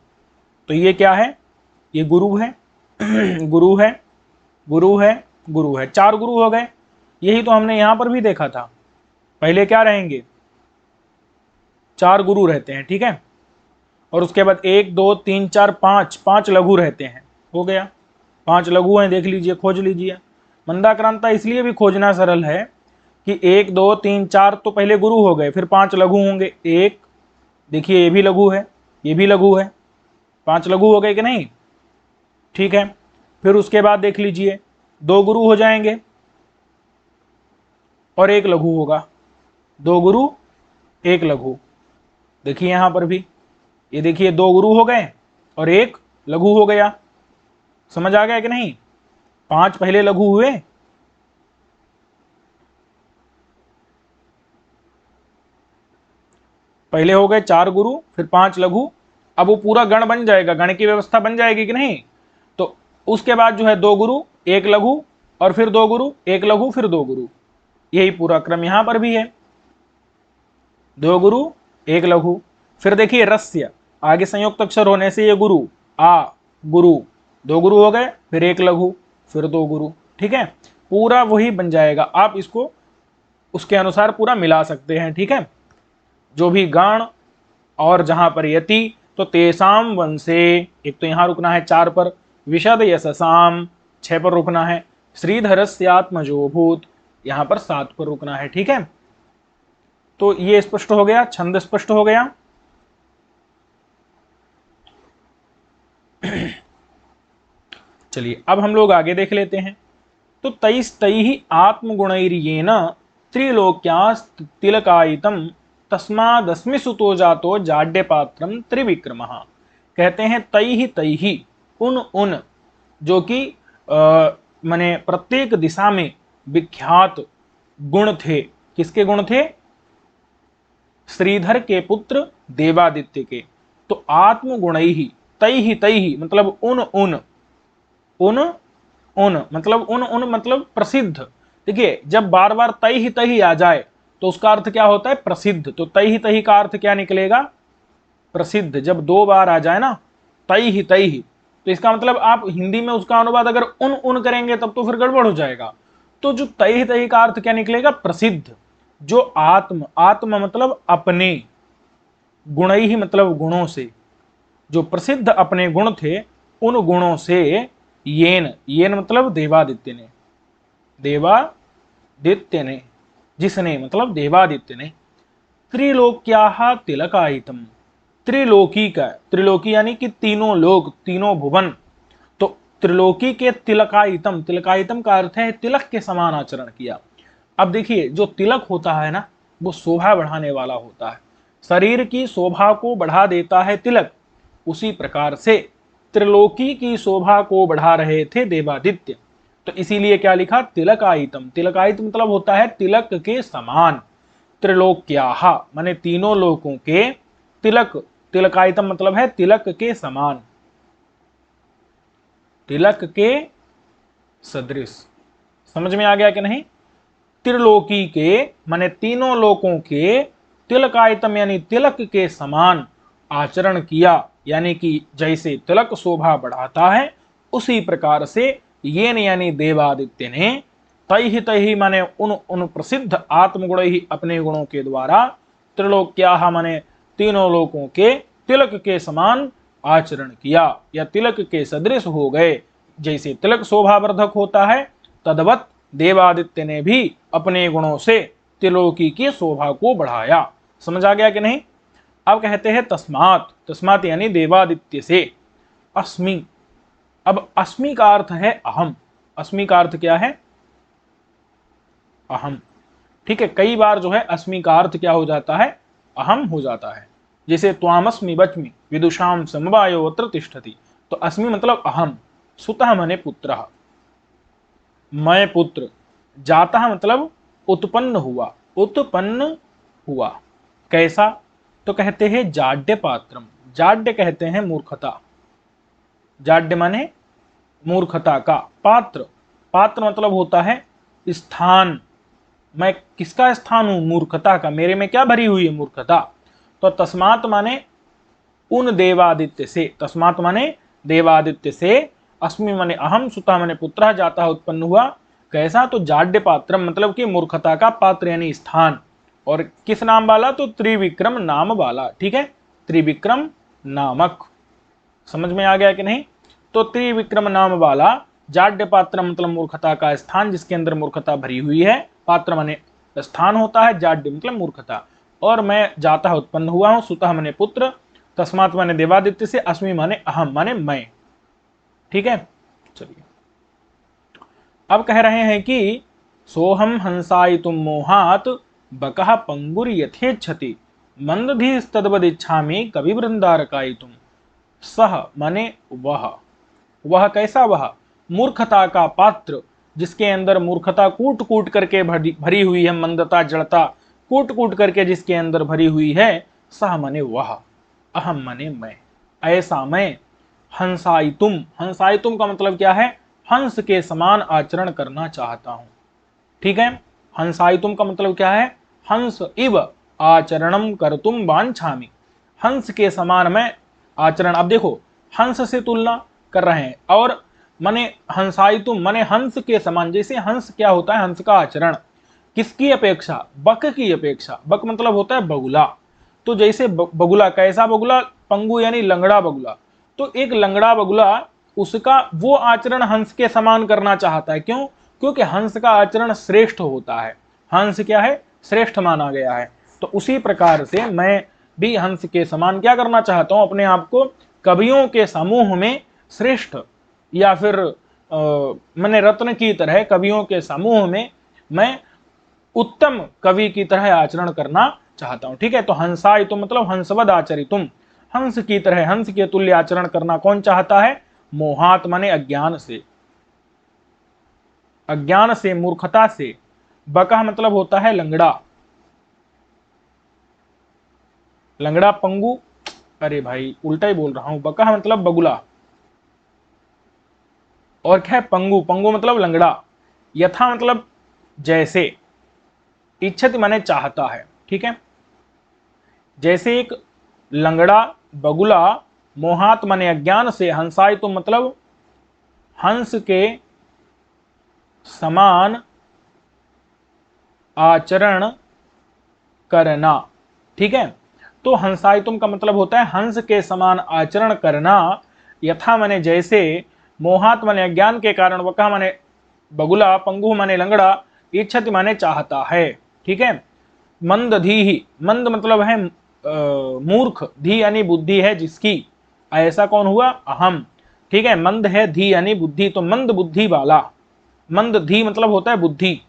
तो ये क्या है, ये गुरु है, गुरु है, गुरु है, गुरु है, 4 गुरु हो गए। यही तो हमने यहां पर भी देखा था, पहले क्या रहेंगे, 4 गुरु रहते हैं। ठीक है, और उसके बाद 1 2 3 4 5, 5 लघु रहते हैं, हो गया, 5 लघु हैं, देख लीजिए, खोज लीजिए। मंदाक्रांता इसलिए भी खोजना सरल है कि 1 2 3 4 तो पहले गुरु हो गए, फिर 5 लघु होंगे, एक, देखिए ये भी लघु है, ये भी लघु है, 5 लघु हो गए कि नहीं। ठीक है, फिर उसके बाद देख लीजिए 2 गुरु हो जाएंगे और 1 लघु होगा, 2 गुरु 1 लघु। देखिए यहां पर भी, ये देखिए 2 गुरु हो गए और 1 लघु हो गया, समझ आ गया कि नहीं। 5 पहले लघु हुए, पहले हो गए 4 गुरु, फिर 5 लघु, अब वो पूरा गण बन जाएगा, गण की व्यवस्था बन जाएगी कि नहीं। तो उसके बाद जो है 2 गुरु 1 लघु, और फिर 2 गुरु 1 लघु, फिर 2 गुरु, यही पूरा क्रम यहां पर भी है, 2 गुरु 1 लघु। फिर देखिए रस्य, आगे संयुक्त अक्षर होने से ये गुरु, आ गुरु, 2 गुरु हो गए, फिर 1 लघु, फिर 2 गुरु। ठीक है, पूरा वही बन जाएगा, आप इसको उसके अनुसार पूरा मिला सकते हैं। ठीक है, जो भी गण और जहां पर यति, तो तेसाम वंशे, एक तो यहां रुकना है 4 पर, विशद यशसाम 6 पर रुकना है, श्रीधरस्यात्मजो भूत यहां पर 7 पर रुकना है। ठीक है, तो ये स्पष्ट हो गया, छंद स्पष्ट हो गया। चलिए अब हम लोग आगे देख लेते हैं। तो तैस्तैहि आत्मगुणैर्येन त्रिलोक्यास्तिलकायितम तस्मादस्मि सुतो जातो जाड्यपात्रम त्रिविक्रमः। कहते हैं तैहि तैहि, उन जो कि माने प्रत्येक दिशा में विख्यात गुण थे। किसके गुण थे, श्रीधर के पुत्र देवादित्य के। तो आत्मगुणैहि, तैहि तैहि मतलब उन मतलब उन मतलब प्रसिद्ध। देखिए जब बार बार तई ही तही आ जाए तो उसका अर्थ क्या होता है, प्रसिद्ध। तो तई ही तही का अर्थ क्या निकलेगा, प्रसिद्ध। जब 2 बार आ जाए ना तई ही तो इसका मतलब आप हिंदी में उसका अनुवाद अगर उन करेंगे तब तो फिर गड़बड़ हो जाएगा। तो जो तई ही तही का अर्थ क्या निकलेगा, प्रसिद्ध। जो आत्म मतलब अपने, गुण ही मतलब गुणों से, जो प्रसिद्ध अपने गुण थे उन गुणों से, येन मतलब देवादित्य ने, जिसने मतलब देवादित्य ने, त्रिलोक्या तिलकायितम, त्रिलोकी का, त्रिलोकी यानी कि तीनों लोक, तीनों भुवन। तो त्रिलोकी के तिलकायितम, तिलकायितम का अर्थ है तिलक के समान आचरण किया। अब देखिए जो तिलक होता है ना, वो शोभा बढ़ाने वाला होता है, शरीर की शोभा को बढ़ा देता है तिलक। उसी प्रकार से त्रिलोकी की शोभा को बढ़ा रहे थे देवादित्य, तो इसीलिए क्या लिखा, तिलकायितम। तिलकायित मतलब होता है तिलक के समान। त्रिलोक्याः माने तीनों लोकों के, तिलक, तिलकायितम मतलब है तिलक के समान, तिलक के सदृश। समझ में आ गया कि नहीं। त्रिलोकी के माने तीनों लोकों के तिलकायतम यानी तिलक के समान आचरण किया, यानी कि जैसे तिलक शोभा बढ़ाता है उसी प्रकार से ये यानी देवादित्य ने तही माने उन प्रसिद्ध आत्मगुण ही अपने गुणों के द्वारा त्रिलोक्या माने तीनों लोकों के तिलक के समान आचरण किया या तिलक के सदृश हो गए। जैसे तिलक शोभावर्धक होता है तद्वत देवादित्य ने भी अपने गुणों से त्रिलोकी की शोभा को बढ़ाया। समझ आ गया कि नहीं? अब कहते हैं तस्मात, तस्मात यानी देवादित्य से अस्मि। अब अस्मि का अर्थ है अहम। अस्मि का अर्थ क्या है? अहम। ठीक है, कई बार जो है अस्मि का अर्थ क्या हो जाता है? अहम हो जाता है। जैसे त्वामस्मि बच्मि विदुषाम समवायो अत्र तिष्ठति, तो अस्मि मतलब अहम, सुतः मने पुत्र, मैं पुत्र, जाता मतलब उत्पन्न हुआ, उत्पन्न हुआ। कैसा? तो कहते हैं जाड्य पात्रम। जाड्य कहते हैं मूर्खता, जाड्य माने मूर्खता का। पात्र, पात्र मतलब होता है स्थान, मैं किसका स्थान हूं? मूर्खता का, मेरे में क्या भरी हुई है? मूर्खता। तो तस्मात माने उन देवादित्य से, तस्मात माने देवादित्य से, अस्मि माने अहम, सुता माने पुत्र, जाता उत्पन्न हुआ। कैसा? तो जाड्य पात्रम मतलब कि मूर्खता का पात्र यानी स्थान। और किस नाम वाला? तो त्रिविक्रम नाम वाला। ठीक है, त्रिविक्रम नामक। समझ में आ गया कि नहीं? तो त्रिविक्रम नाम वाला जाड्य पात्र मतलब मूर्खता का स्थान जिसके अंदर मूर्खता भरी हुई है। पात्र माने स्थान होता है, जाड्य मतलब मूर्खता। और मैं जाता उत्पन्न हुआ हूं, सुतः माने पुत्र, तस्मात माने देवादित्य से, अस्मि माने अहम माने मैं। ठीक है, चलिए अब कह रहे हैं कि सोहम हंसायितुम मोहात बकः पंगुर यथेच्छति मंदधीस्तद्वदिच्छामि कवि वृंदारकायितुम। सह माने वह, वह कैसा? वह मूर्खता का पात्र जिसके अंदर मूर्खता कूट कूट करके भरी हुई है, मंदता जड़ता कूट कूट करके जिसके अंदर भरी हुई है। सह माने वह, अहम माने मैं, ऐसा मैं। हंसायितुम, हंसायितुम का मतलब क्या है? हंस के समान आचरण करना चाहता हूं। ठीक है, हंसायितुम का मतलब क्या है? हंस इव आचरणम कर्तुम वांछामि, हंस के समान मैं आचरण। अब देखो, हंस से तुलना कर रहे हैं और माने हंसायितुम माने हंस के समान। जैसे हंस क्या होता है? हंस का आचरण किसकी अपेक्षा? बक की अपेक्षा। बक मतलब होता है बगुला। तो जैसे बगुला, कैसा बगुला? पंगु यानी लंगड़ा बगुला। तो एक लंगड़ा बगुला, उसका वो आचरण हंस के समान करना चाहता है। क्यों? क्योंकि हंस का आचरण श्रेष्ठ होता है। हंस क्या है? श्रेष्ठ माना गया है। तो उसी प्रकार से मैं भी हंस के समान क्या करना चाहता हूं? अपने आप को कवियों के समूह में श्रेष्ठ, या फिर मैंने रत्न की तरह कवियों के समूह में मैं उत्तम कवि की तरह आचरण करना चाहता हूं। ठीक है, तो हंसायितुम मतलब हंसवद आचरितुम, हंस की तरह, हंस के तुल्य आचरण करना कौन चाहता है? मोहात माने अज्ञान से, अज्ञान से, मूर्खता से। बका मतलब होता है लंगड़ा, लंगड़ा पंगु, अरे भाई उल्टा ही बोल रहा हूं। बका मतलब बगुला और क्या है? पंगु, पंगु मतलब लंगड़ा। यथा मतलब जैसे, इच्छति माने चाहता है। ठीक है, जैसे एक लंगड़ा बगुला मोहात माने अज्ञान से, हंसाई तो मतलब हंस के समान आचरण करना। ठीक है, तो हंसायितुम का मतलब होता है हंस के समान आचरण करना। यथा माने जैसे, मोहात माने अज्ञान के कारण, वका माने बगुला, पंगु माने लंगड़ा, इच्छति माने चाहता है। ठीक है, मंद धी, मंद मतलब है मूर्ख, धी यानी बुद्धि है जिसकी, ऐसा कौन हुआ? अहम। ठीक है, मंद है, धी यानी बुद्धि, तो मंद बुद्धि वाला। मंद धी मतलब होता है बुद्धि,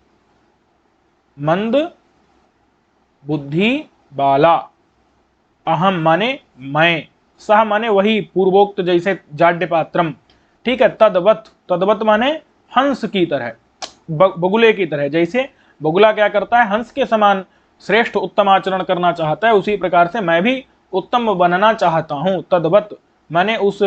मंद बुद्धि वाला। अहम माने मैं, सह माने वही, पूर्वोक्त जैसे जाड्य पात्रम। ठीक है, तद्वत, तद्वत माने हंस की तरह, बगुले की तरह। जैसे बगुला क्या करता है? हंस के समान श्रेष्ठ उत्तम आचरण करना चाहता है, उसी प्रकार से मैं भी उत्तम बनना चाहता हूं। तद्वत माने उस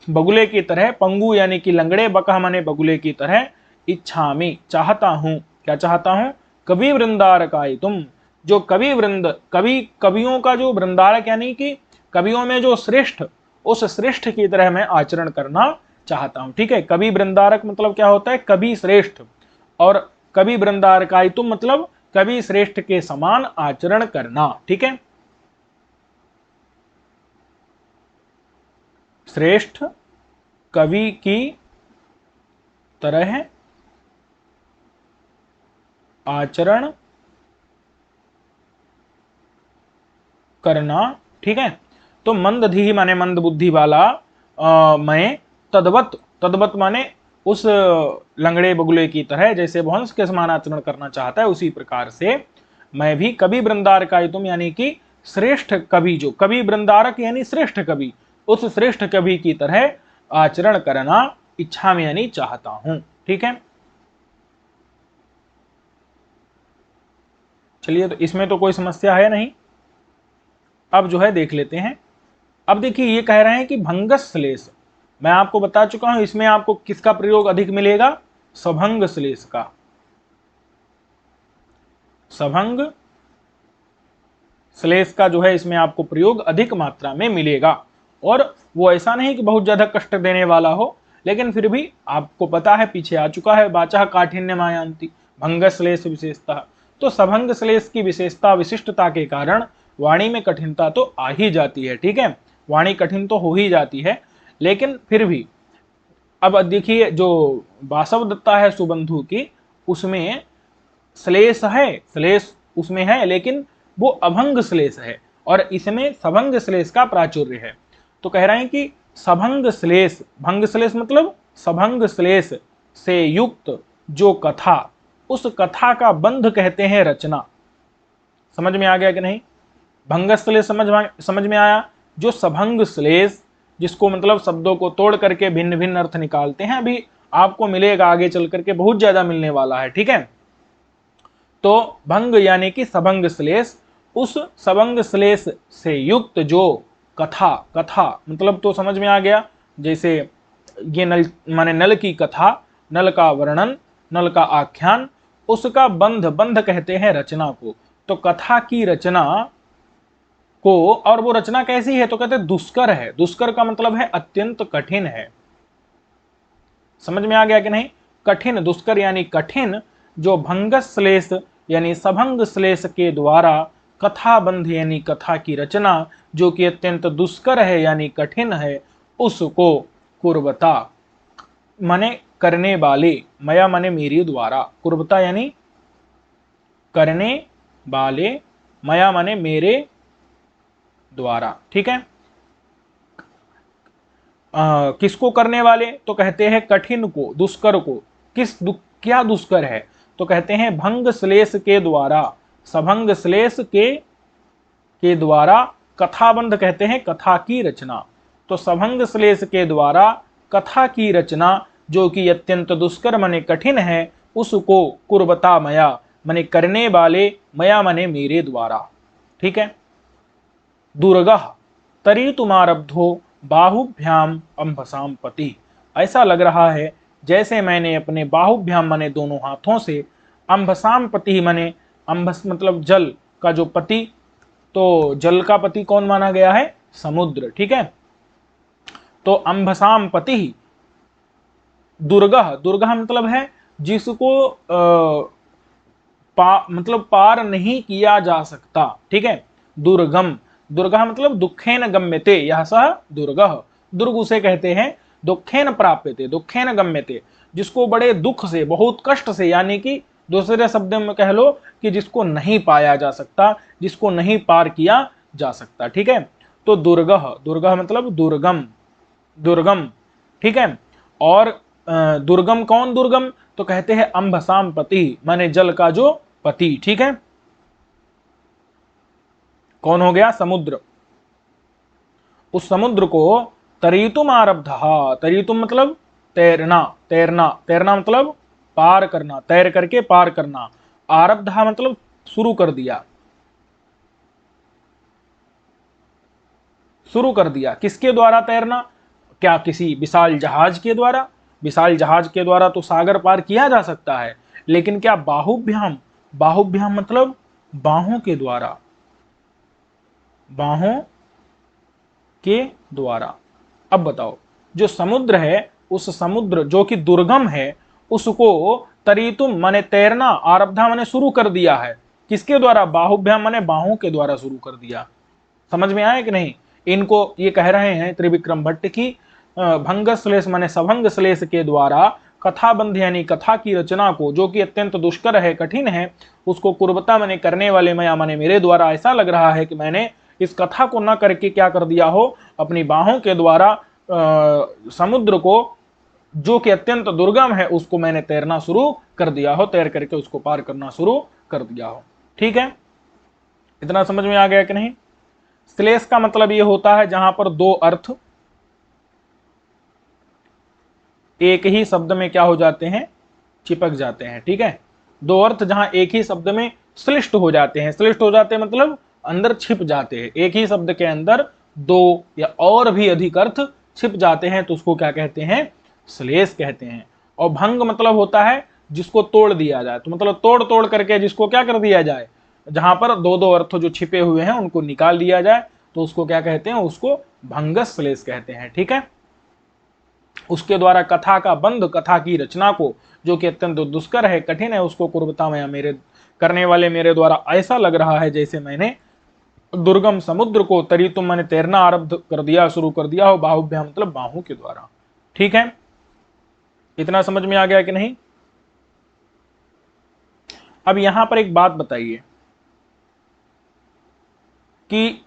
बगुले की तरह, पंगु यानी कि लंगड़े, बकह माने बगुले की तरह, इच्छामि चाहता हूं। क्या चाहता हूँ? कवि वृंदारकाय तुम, जो कवि वृंद, कवियों का जो वृंदारक यानी कि कवियों में जो श्रेष्ठ, उस श्रेष्ठ की तरह मैं आचरण करना चाहता हूं। ठीक है, कवि वृंदारक मतलब क्या होता है? कवि श्रेष्ठ। और कवि वृंदारकाय तुम मतलब कवि श्रेष्ठ के समान आचरण करना। ठीक है, श्रेष्ठ कवि की तरह आचरण करना। ठीक है, तो मंदधीहि माने मंद बुद्धि वाला मैं, तद्वत, तद्वत माने उस लंगड़े बगुले की तरह, जैसे वो हंस के समान आचरण करना चाहता है, उसी प्रकार से मैं भी कवि वृंदारकाय तुम यानी कि श्रेष्ठ कवि, जो कवि वृंदारक यानी श्रेष्ठ कवि, उस श्रेष्ठ कवि की तरह आचरण करना इच्छा में यानी चाहता हूं। ठीक है, चलिए, तो इसमें तो कोई समस्या है नहीं। अब जो है देख लेते हैं। अब देखिए, ये कह रहे हैं कि भंगस श्लेष, मैं आपको बता चुका हूं इसमें आपको किसका प्रयोग अधिक मिलेगा? सभंग श्लेष का। सभंग श्लेष का जो है इसमें आपको प्रयोग अधिक मात्रा में मिलेगा। और वो ऐसा नहीं कि बहुत ज्यादा कष्ट देने वाला हो, लेकिन फिर भी आपको पता है, पीछे आ चुका है, वाचा काठिन्य मायांति भंग श्लेष विशेषता। तो सभंग श्लेष की विशेषता, विशिष्टता के कारण वाणी में कठिनता तो आ ही जाती है। ठीक है, वाणी कठिन तो हो ही जाती है, लेकिन फिर भी अब देखिए, जो वासव दत्ता है सुबंधु की, उसमें श्लेष है, श्लेष उसमें है, लेकिन वो अभंग श्लेष है, और इसमें सभंग श्लेष का प्राचुर्य है। तो कह रहे हैं कि सभंग श्लेष, भंग श्लेष मतलब सभंग श्लेष से युक्त जो कथा, उस कथा का बंध कहते हैं रचना। समझ में आ गया कि नहीं? भंग श्लेष समझ में आया। जो सभंग श्लेष, जिसको मतलब शब्दों को तोड़ करके भिन्न भिन्न अर्थ निकालते हैं, अभी आपको मिलेगा आगे चल करके, बहुत ज्यादा मिलने वाला है। ठीक है, तो भंग यानी कि सबंग श्लेष, उस सबंग श्लेष से युक्त जो कथा, कथा मतलब तो समझ में आ गया, जैसे ये नल माने नल की कथा, नल का वर्णन, नल का आख्यान, उसका बंध, बंध कहते हैं रचना को। तो कथा की रचना को, और वो रचना कैसी है? तो कहते हैं दुष्कर है। दुष्कर का मतलब है अत्यंत कठिन है। समझ में आ गया कि नहीं? कठिन, दुष्कर यानी कठिन, जो भंग श्लेष यानी सभंग श्लेष के द्वारा कथा बंध यानी कथा की रचना जो कि अत्यंत दुष्कर है यानी कठिन है, उसको कुर्वता माने करने वाले, मया माने मेरे द्वारा, कुर्वता यानी करने वाले, मया माने मेरे द्वारा। ठीक है, किसको करने वाले? तो कहते हैं कठिन को, दुष्कर को। क्या दुष्कर है? तो कहते हैं भंग श्लेष के द्वारा, सभंग श्लेष के द्वारा कथाबंध कहते हैं कथा की रचना। तो सभंग श्लेष के द्वारा कथा की रचना जो कि अत्यंत दुष्कर माने कठिन है, उसको कुर्वता मया माने करने वाले, मया माने मेरे द्वारा। ठीक है, दुर्गह तरी तुमारब्धो बाहुभ्याम अंबसाम पति, ऐसा लग रहा है जैसे मैंने अपने बाहुभ्याम माने दोनों हाथों से, अंबसाम पति माने अंबस मतलब जल का जो पति, तो जल का पति कौन माना गया है? समुद्र। ठीक है, तो अंबसाम पति, दुर्गह, दुर्गह मतलब है जिसको मतलब पार नहीं किया जा सकता। ठीक है, दुर्गम, दुर्गह मतलब दुखेन गम्यते, यह सह दुर्गह, दुर्ग उसे कहते हैं दुखेन प्राप्यते, दुखेन गम्यते, जिसको बड़े दुख से, बहुत कष्ट से, यानी कि दूसरे शब्द में कह लो कि जिसको नहीं पाया जा सकता, जिसको नहीं पार किया जा सकता। ठीक है, तो दुर्गह, दुर्गह मतलब दुर्गम, दुर्गम। ठीक है, और दुर्गम कौन दुर्गम? तो कहते हैं अंबसाम पति माने जल का जो पति। ठीक है, कौन हो गया? समुद्र। उस समुद्र को तरीतुम आरब्ध, तरीतुम मतलब तैरना, तैरना, तैरना मतलब पार करना, तैर करके पार करना। आरब्ध मतलब शुरू कर दिया, शुरू कर दिया। किसके द्वारा तैरना? क्या किसी विशाल जहाज के द्वारा? विशाल जहाज के द्वारा तो सागर पार किया जा सकता है, लेकिन क्या बाहुभ्याम, बाहुभ्याम मतलब बाहों के द्वारा, बाहों के द्वारा। अब बताओ, जो समुद्र है, उस समुद्र जो कि दुर्गम है, उसको तरीतुम माने तैरना, आरब्धा माने शुरू कर दिया है, किसके द्वारा? बाहुभ्याम माने बाहों के द्वारा शुरू कर दिया। समझ में आया कि नहीं? इनको ये कह रहे हैं त्रिविक्रम भट्ट की भंग श्लेष माने सभंग श्लेष के द्वारा कथाबंध यानी कथा की रचना को, जो कि अत्यंत दुष्कर है, कठिन है, उसको कुर्बता मैंने करने वाले मया माने मेरे द्वारा ऐसा लग रहा है कि मैंने इस कथा को न करके क्या कर दिया हो, अपनी बाहों के द्वारा समुद्र को जो कि अत्यंत दुर्गम है उसको मैंने तैरना शुरू कर दिया हो, तैर करके उसको पार करना शुरू कर दिया हो। ठीक है, इतना समझ में आ गया कि नहीं? श्लेष का मतलब यह होता है जहां पर दो अर्थ एक ही शब्द में क्या हो जाते हैं, चिपक जाते हैं। ठीक है, दो अर्थ जहां एक ही शब्द में श्लिष्ट हो जाते हैं, श्लिष्ट हो जाते हैं मतलब अंदर छिप जाते हैं, एक ही शब्द के अंदर दो या और भी अधिक अर्थ छिप जाते हैं, तो उसको क्या कहते हैं? श्लेष कहते हैं। और भंग मतलब होता है जिसको तोड़ दिया जाए, तो मतलब तोड़ तोड़ करके जिसको क्या कर दिया जाए, जहां पर दो दो अर्थ जो छिपे हुए हैं उनको निकाल दिया जाए, तो उसको क्या कहते हैं? उसको भंग श्लेष कहते हैं। ठीक है, उसके द्वारा कथा का बंध, कथा की रचना को, जो कि अत्यंत दुष्कर है, कठिन है, उसको कुर्बता में मेरे करने वाले मेरे द्वारा ऐसा लग रहा है जैसे मैंने दुर्गम समुद्र को तरीतुम मैंने तैरना आरब्ध कर दिया, शुरू कर दिया हो, बाहुभ्याम मतलब बाहों के द्वारा। ठीक है, इतना समझ में आ गया कि नहीं? अब यहां पर एक बात बताइए कि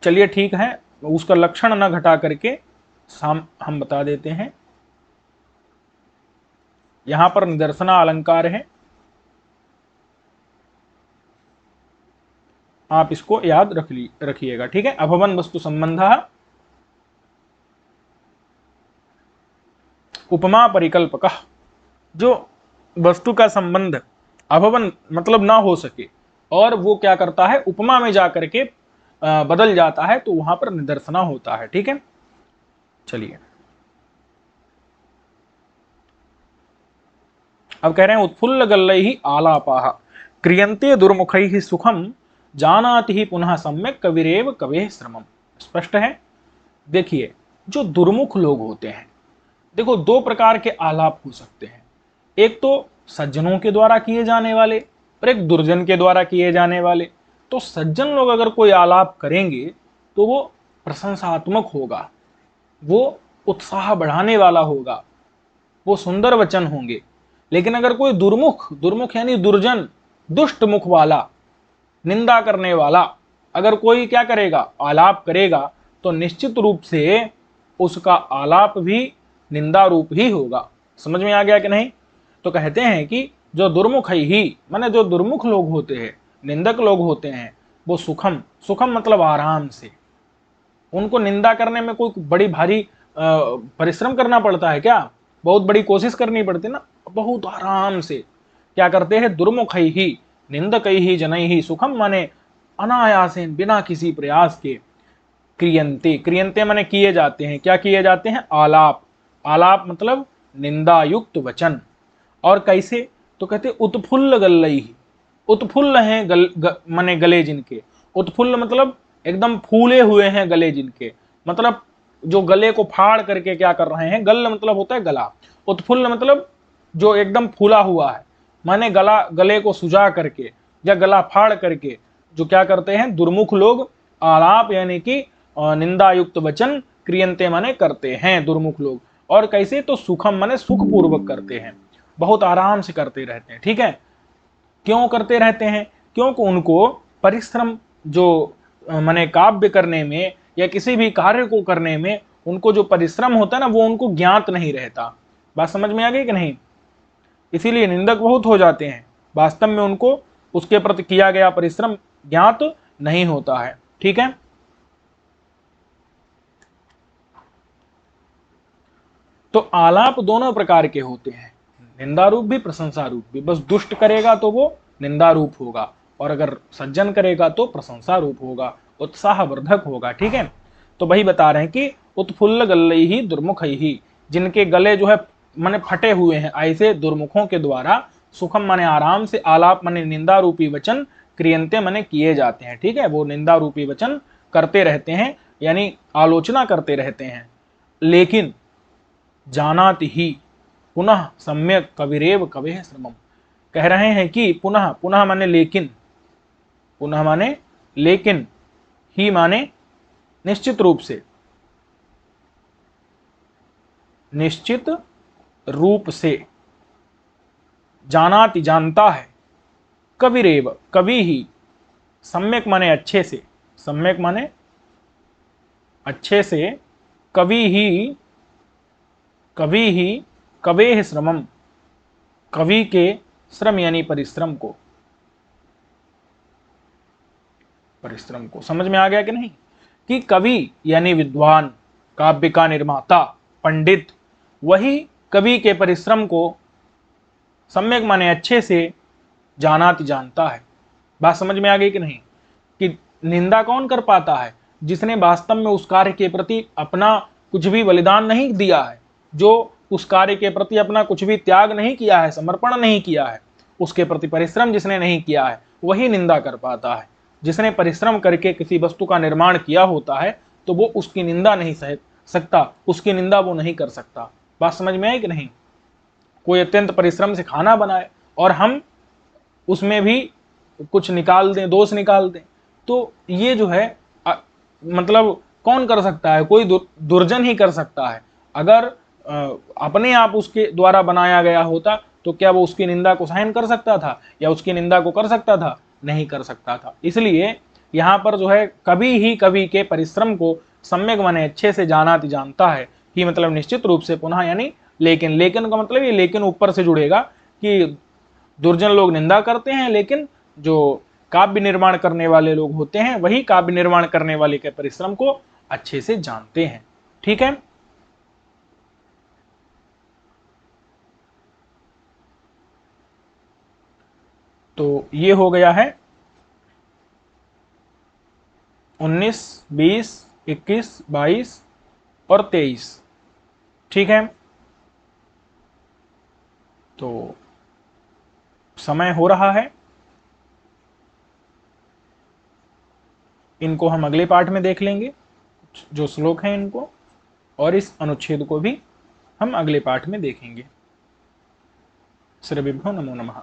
चलिए ठीक है, उसका लक्षण न घटा करके हम बता देते हैं। यहां पर निदर्शना अलंकार है, आप इसको याद रखिएगा। ठीक है, अभवन वस्तु संबंध उपमा परिकल्पक, जो वस्तु का संबंध अभवन मतलब ना हो सके और वो क्या करता है, उपमा में जाकर के बदल जाता है, तो वहां पर निदर्शना होता है। ठीक है, चलिए अब कह रहे हैं उत्फुल्ल गल्लैहि आलापाः क्रियन्ते दुर्मुखैहि सुखम जानाति ही पुनः सम्यक कविरेव कवेः श्रमम। स्पष्ट है। देखिए, जो दुर्मुख लोग होते हैं, देखो दो प्रकार के आलाप हो सकते हैं, एक तो सज्जनों के द्वारा किए जाने वाले और एक दुर्जन के द्वारा किए जाने वाले। तो सज्जन लोग अगर कोई आलाप करेंगे तो वो प्रशंसात्मक होगा, वो उत्साह बढ़ाने वाला होगा, वो सुंदर वचन होंगे। लेकिन अगर कोई दुर्मुख, दुर्मुख यानी दुर्जन, दुष्ट मुख वाला, निंदा करने वाला, अगर कोई क्या करेगा, आलाप करेगा, तो निश्चित रूप से उसका आलाप भी निंदा रूप ही होगा। समझ में आ गया कि नहीं? तो कहते हैं कि जो दुर्मुख ही माने जो दुर्मुख लोग होते हैं, निंदक लोग होते हैं, वो सुखम, सुखम मतलब आराम से, उनको निंदा करने में कोई बड़ी भारी परिश्रम करना पड़ता है क्या? बहुत बड़ी कोशिश करनी पड़ती ना, बहुत आराम से क्या करते हैं, दुर्मुख ही निंदक ही जनई ही सुखम माने अनायासेन, बिना किसी प्रयास के, क्रियंते, क्रियंते माने किए जाते हैं, क्या किए जाते हैं, आलाप, आलाप मतलब निंदा युक्त वचन। और कैसे? तो कहते उत्फुल्ल गल्लई, उत्फुल्ल हैं माने गले जिनके, उत्फुल्ल मतलब एकदम फूले हुए हैं गले जिनके, मतलब जो गले को फाड़ करके क्या कर रहे हैं, गल मतलब होता है गला, उत्फुल्ल मतलब जो एकदम फूला हुआ है, माने गला, गले को सुजा करके या गला फाड़ करके जो क्या करते हैं दुर्मुख लोग, आलाप यानी कि निंदा युक्त वचन, क्रियंते माने करते हैं दुर्मुख लोग। और कैसे? तो सुखम माने सुखपूर्वक करते हैं, बहुत आराम से करते रहते हैं। ठीक है, क्यों करते रहते हैं? क्योंकि उनको परिश्रम जो माने काव्य करने में या किसी भी कार्य को करने में उनको जो परिश्रम होता है ना, वो उनको ज्ञात नहीं रहता। बात समझ में आ गई कि नहीं? इसीलिए निंदक बहुत हो जाते हैं, वास्तव में उनको उसके प्रति किया गया परिश्रम ज्ञात नहीं होता है। ठीक है, तो आलाप दोनों प्रकार के होते हैं, निंदा रूप भी प्रशंसा रूप भी। बस दुष्ट करेगा तो वो निंदा रूप होगा, और अगर सज्जन करेगा तो प्रशंसा रूप होगा, उत्साहवर्धक होगा। ठीक है, तो वही बता रहे हैं कि उत्फुल्ल गल्लई ही दुर्मुख ही, जिनके गले जो है माने फटे हुए हैं, ऐसे दुर्मुखों के द्वारा सुखम माने आराम से, आलाप माने निंदा रूपी वचन, क्रियंते माने किए जाते हैं। ठीक है, वो निंदा रूपी वचन करते रहते हैं, यानी आलोचना करते रहते हैं। लेकिन जानाति ही पुनः सम्यक कविरेव कवेह श्रमम, कह रहे हैं कि पुनः, पुनः माने लेकिन, पुनः माने लेकिन, ही माने निश्चित रूप से, निश्चित रूप से, जानाति जानता है, कविरेव कवि ही, सम्यक माने अच्छे से, सम्यक माने अच्छे से, कवि ही, कवि ही कवेह श्रमम, कवि के श्रम यानी परिश्रम को, परिश्रम को समझ में आ गया कि नहीं, कि कवि यानी विद्वान, काव्य का निर्माता, पंडित, वही कवि के परिश्रम को सम्यक माने अच्छे से जानाति जानता है। बात समझ में आ गई कि नहीं, कि निंदा कौन कर पाता है, जिसने वास्तव में उस कार्य के प्रति अपना कुछ भी बलिदान नहीं दिया है, जो उस कार्य के प्रति अपना कुछ भी त्याग नहीं किया है, समर्पण नहीं किया है, उसके प्रति परिश्रम जिसने नहीं किया है, वही निंदा कर पाता है। जिसने परिश्रम करके किसी वस्तु का निर्माण किया होता है तो वो उसकी निंदा नहीं सह सकता, उसकी निंदा वो नहीं कर सकता। बात समझ में आई कि नहीं। कोई अत्यंत परिश्रम से खाना बनाए और हम उसमें भी कुछ निकाल दें, दोष निकाल दें, तो ये जो है मतलब कौन कर सकता है, कोई दुर्जन ही कर सकता है। अगर अपने आप उसके द्वारा बनाया गया होता तो क्या वो उसकी निंदा को सहन कर सकता था, या उसकी निंदा को कर सकता था, नहीं कर सकता था। इसलिए यहाँ पर जो है कवि ही कवि के परिश्रम को सम्यक माने अच्छे से जानता है, कि मतलब निश्चित रूप से, पुनः यानी लेकिन, लेकिन का मतलब ये लेकिन ऊपर से जुड़ेगा कि दुर्जन लोग निंदा करते हैं, लेकिन जो काव्य निर्माण करने वाले लोग होते हैं वही काव्य निर्माण करने वाले के परिश्रम को अच्छे से जानते हैं। ठीक है, तो ये हो गया है 19, 20, 21, 22 और 23। ठीक है, तो समय हो रहा है, इनको हम अगले पाठ में देख लेंगे, जो श्लोक हैं इनको, और इस अनुच्छेद को भी हम अगले पाठ में देखेंगे। श्री विभो नमो नमः।